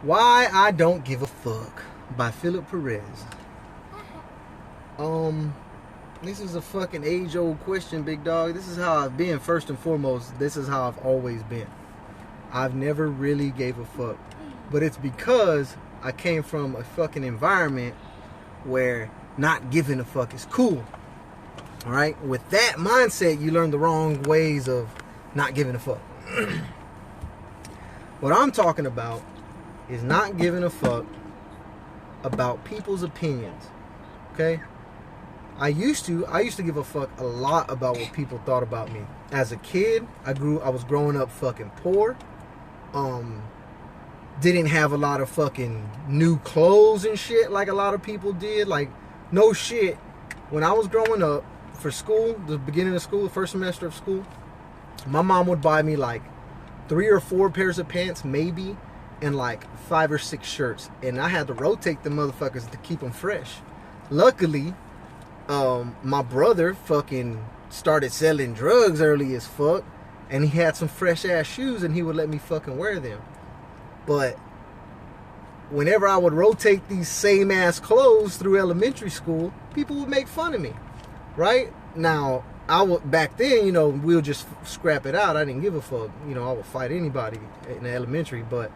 Why I Don't Give a Fuck by Philip Perez. This is a fucking age-old question, big dog. This is how I've been, first and foremost. This is how I've always been. I've never really gave a fuck. But it's because I came from a fucking environment where not giving a fuck is cool. Alright? With that mindset, you learn the wrong ways of not giving a fuck. What I'm talking about is not giving a fuck about people's opinions. Okay? I used to give a fuck a lot about what people thought about me. As a kid, I was growing up fucking poor. Didn't have a lot of fucking new clothes and shit like a lot of people did. Like, no shit. When I was growing up, for school, the beginning of school, the first semester of school, my mom would buy me like 3 or 4 pairs of pants, maybe, and like 5 or 6 shirts. And I had to rotate the motherfuckers to keep them fresh. Luckily, my brother fucking started selling drugs early as fuck, and he had some fresh ass shoes, and he would let me fucking wear them. But whenever I would rotate these same ass clothes through elementary school, people would make fun of me, right? Now, back then, we'll just scrap it out. I didn't give a fuck. I would fight anybody in elementary, but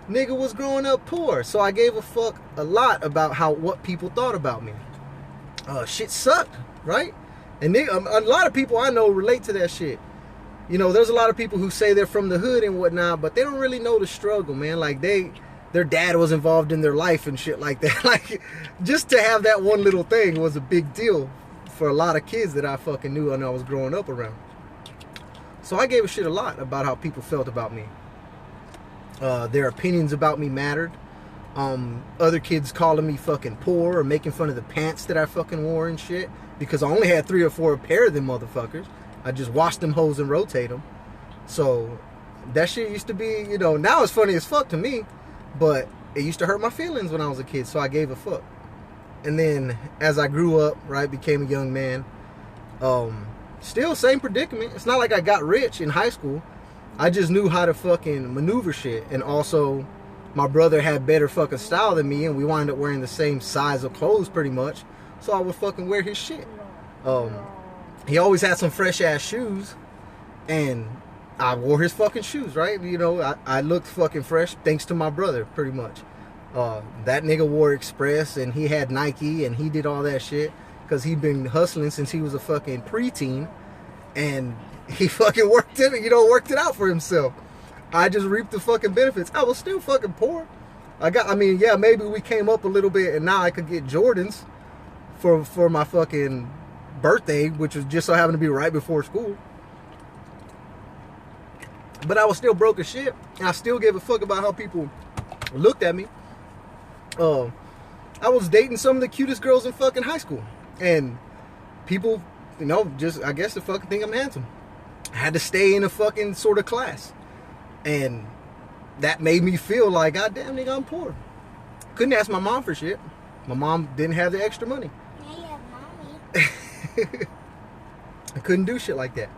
nigga was growing up poor, so I gave a fuck a lot about what people thought about me. Shit sucked, right? And a lot of people I know relate to that shit. There's a lot of people who say they're from the hood and whatnot, but they don't really know the struggle, man. Like, their dad was involved in their life and shit like that. Like, just to have that one little thing was a big deal for a lot of kids that I fucking knew when I was growing up around. So I gave a shit a lot about how people felt about me. Their opinions about me mattered. Other kids calling me fucking poor or making fun of the pants that I fucking wore and shit, because I only had 3 or 4 pair of them motherfuckers. I just wash them hoes and rotate them. So that shit used to be, now it's funny as fuck to me, but it used to hurt my feelings when I was a kid, so I gave a fuck. And then as I grew up, right, became a young man, still same predicament. It's not like I got rich in high school. I just knew how to fucking maneuver shit. And also, my brother had better fucking style than me, and we wound up wearing the same size of clothes pretty much, so I would fucking wear his shit. He always had some fresh ass shoes, and I wore his fucking shoes, right? I looked fucking fresh thanks to my brother, pretty much. That nigga wore Express, and he had Nike, and he did all that shit because he'd been hustling since he was a fucking preteen, and he fucking worked it out for himself. I just reaped the fucking benefits. I was still fucking poor. Maybe we came up a little bit, and now I could get Jordans for my fucking birthday, which was just so happened to be right before school. But I was still broke as shit, and I still gave a fuck about how people looked at me. I was dating some of the cutest girls in fucking high school, and people, just, I guess, the fucking think I'm handsome. I had to stay in a fucking sort of class, and that made me feel like, God damn, nigga, I'm poor. Couldn't ask my mom for shit. My mom didn't have the extra money. Yeah, you have mommy. I couldn't do shit like that,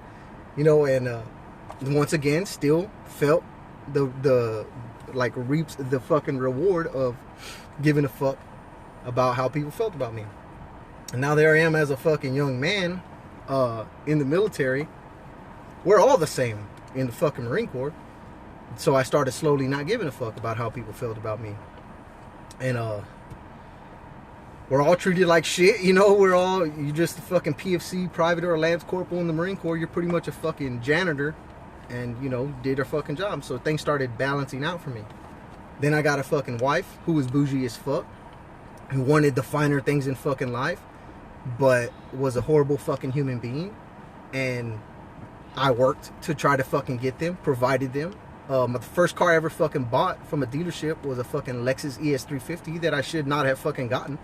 and once again, still felt reaps the fucking reward of giving a fuck about how people felt about me. And now there I am as a fucking young man in the military. We're all the same in the fucking Marine Corps. So I started slowly not giving a fuck about how people felt about me. And we're all treated like shit, you just a fucking PFC, private or a Lance Corporal in the Marine Corps. You're pretty much a fucking janitor and, did her fucking job. So things started balancing out for me. Then I got a fucking wife who was bougie as fuck, who wanted the finer things in fucking life, but was a horrible fucking human being. And I worked to try to fucking get them, provided them. The first car I ever fucking bought from a dealership was a fucking Lexus ES350 that I should not have fucking gotten.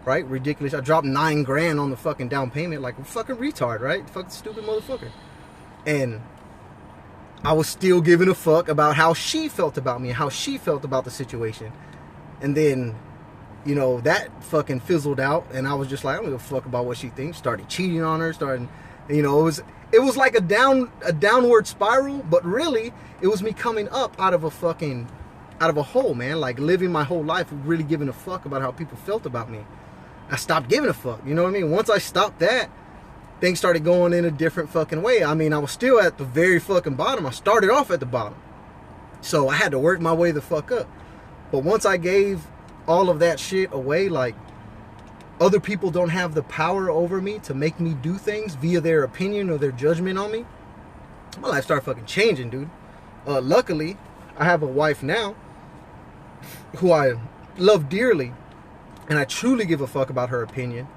Right? Ridiculous. I dropped $9,000 on the fucking down payment like a fucking retard, right? Fucking stupid motherfucker. And I was still giving a fuck about how she felt about me, how she felt about the situation. And then, that fucking fizzled out, and I was just like, I don't give a fuck about what she thinks. Started cheating on her, it was like a downward spiral, but really, it was me coming up out of out of a hole, man. Like living my whole life really giving a fuck about how people felt about me. I stopped giving a fuck. You know what I mean? Once I stopped that, things started going in a different fucking way. I mean, I was still at the very fucking bottom. I started off at the bottom. So I had to work my way the fuck up. But once I gave all of that shit away, like, other people don't have the power over me to make me do things via their opinion or their judgment on me, my life started fucking changing, dude. Luckily, I have a wife now who I love dearly, and I truly give a fuck about her opinion.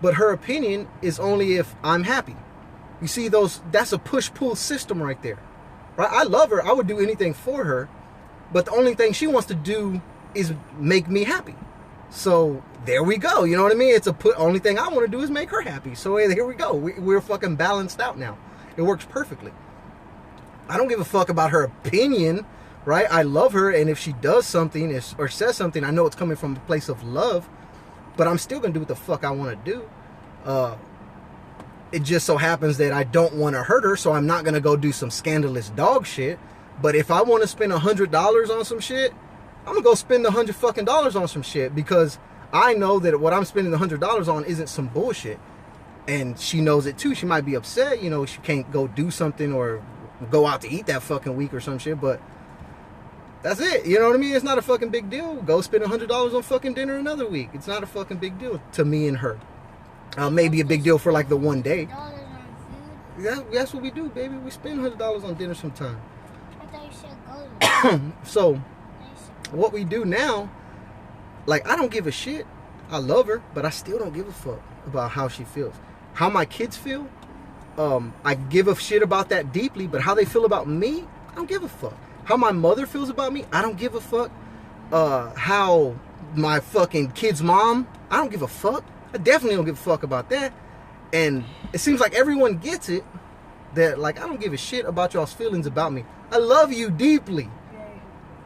But her opinion is only if I'm happy. You see, that's a push-pull system right there. Right? I love her. I would do anything for her. But the only thing she wants to do is make me happy. So there we go. You know what I mean? Only thing I want to do is make her happy. So here we go. We're fucking balanced out now. It works perfectly. I don't give a fuck about her opinion, right? I love her, and if she does something or says something, I know it's coming from a place of love, but I'm still gonna do what the fuck I want to do. It just so happens that I don't want to hurt her, so I'm not gonna go do some scandalous dog shit. But if I want to spend $100 on some shit, I'm gonna go spend $100 fucking on some shit, because I know that what I'm spending $100 on isn't some bullshit, and she knows it too. She might be upset, you know, she can't go do something or go out to eat that fucking week or some shit, but that's it. You know what I mean? It's not a fucking big deal. Go spend $100 on fucking dinner another week. It's not a fucking big deal to me and her. Maybe a big deal for like the one day. Yeah, that's what we do, baby. We spend $100 on dinner sometime. I thought you said go. So what we do now, like, I don't give a shit. I love her, but I still don't give a fuck about how she feels. How my kids feel, I give a shit about that deeply, but how they feel about me, I don't give a fuck. How my mother feels about me, I don't give a fuck. How my fucking kid's mom, I don't give a fuck. I definitely don't give a fuck about that. And it seems like everyone gets it, that, like, I don't give a shit about y'all's feelings about me. I love you deeply,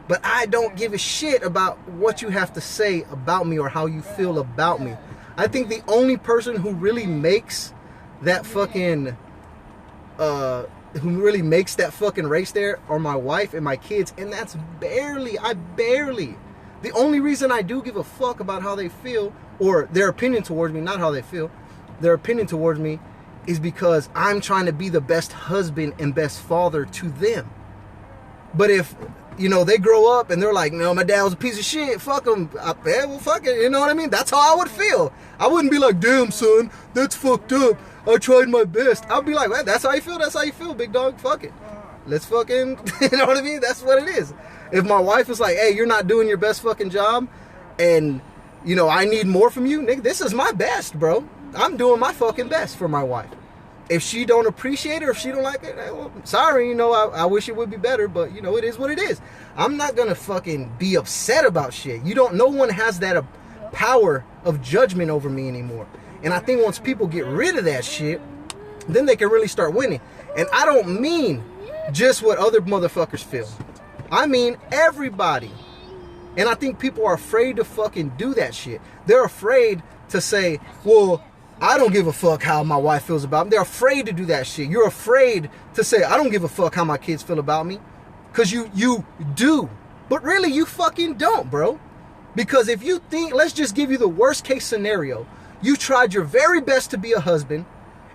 but I don't give a shit about what you have to say about me or how you feel about me. I think the only person who really makes that fucking race there are my wife and my kids, and that's barely. The only reason I do give a fuck about how they feel, or their opinion towards me, not how they feel, their opinion towards me, is because I'm trying to be the best husband and best father to them. But if, you know, they grow up and they're like, no, my dad was a piece of shit, fuck him, well, fuck it, you know what I mean? That's how I would feel. I wouldn't be like, damn, son, that's fucked up, I tried my best. I'd be like, well, that's how you feel, big dog, fuck it. Let's fucking, you know what I mean? That's what it is. If my wife is like, hey, you're not doing your best fucking job, and, you know, I need more from you, nigga, this is my best, bro. I'm doing my fucking best for my wife. If she don't appreciate it, or if she don't like it, well, sorry, you know, I wish it would be better, but, you know, it is what it is. I'm not gonna fucking be upset about shit. No one has that power of judgment over me anymore. And I think once people get rid of that shit, then they can really start winning. And I don't mean just what other motherfuckers feel. I mean everybody. And I think people are afraid to fucking do that shit. They're afraid to say, well, I don't give a fuck how my wife feels about me. They're afraid to do that shit. You're afraid to say, I don't give a fuck how my kids feel about me. Because you do. But really, you fucking don't, bro. Because if you think, let's just give you the worst case scenario. You tried your very best to be a husband,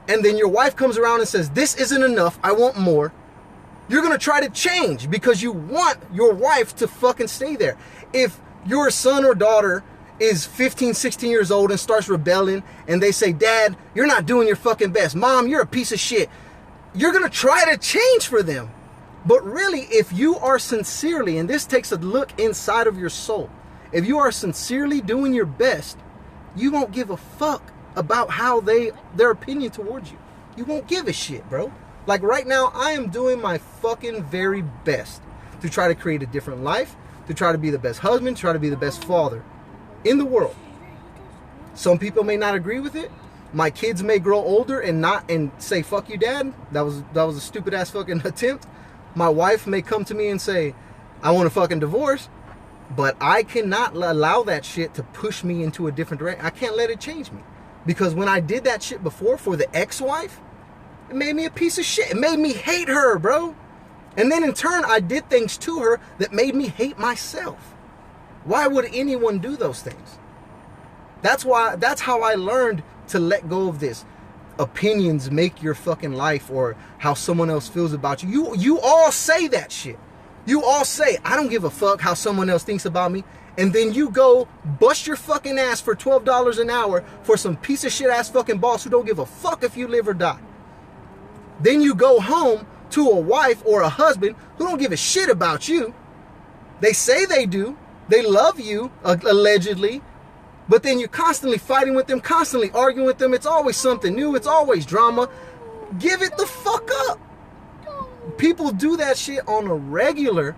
and then your wife comes around and says, this isn't enough, I want more. You're going to try to change because you want your wife to fucking stay there. If your son or daughter is 15, 16 years old and starts rebelling, and they say, Dad, you're not doing your fucking best. Mom, you're a piece of shit. You're going to try to change for them. But really, if you are sincerely, and this takes a look inside of your soul, if you are sincerely doing your best, you won't give a fuck about how their opinion towards you. You won't give a shit, bro. Like right now, I am doing my fucking very best to try to create a different life, to try to be the best husband, try to be the best father in the world. Some people may not agree with it. My kids may grow older and say, fuck you, Dad. That was a stupid ass fucking attempt. My wife may come to me and say, I want a fucking divorce. But I cannot allow that shit to push me into a different direction. I can't let it change me. Because when I did that shit before for the ex-wife, it made me a piece of shit. It made me hate her, bro. And then in turn, I did things to her that made me hate myself. Why would anyone do those things? That's how I learned to let go of this. Opinions make your fucking life, or how someone else feels about you. You all say that shit. You all say, I don't give a fuck how someone else thinks about me. And then you go bust your fucking ass for $12 an hour for some piece of shit ass fucking boss who don't give a fuck if you live or die. Then you go home to a wife or a husband who don't give a shit about you. They say they do. They love you, allegedly. But then you're constantly fighting with them, constantly arguing with them. It's always something new. It's always drama. Give it the fuck up. People do that shit on a regular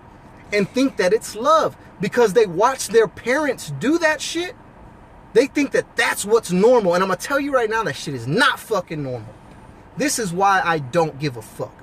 and think that it's love because they watch their parents do that shit. They think that that's what's normal. And I'm going to tell you right now, that shit is not fucking normal. This is why I don't give a fuck.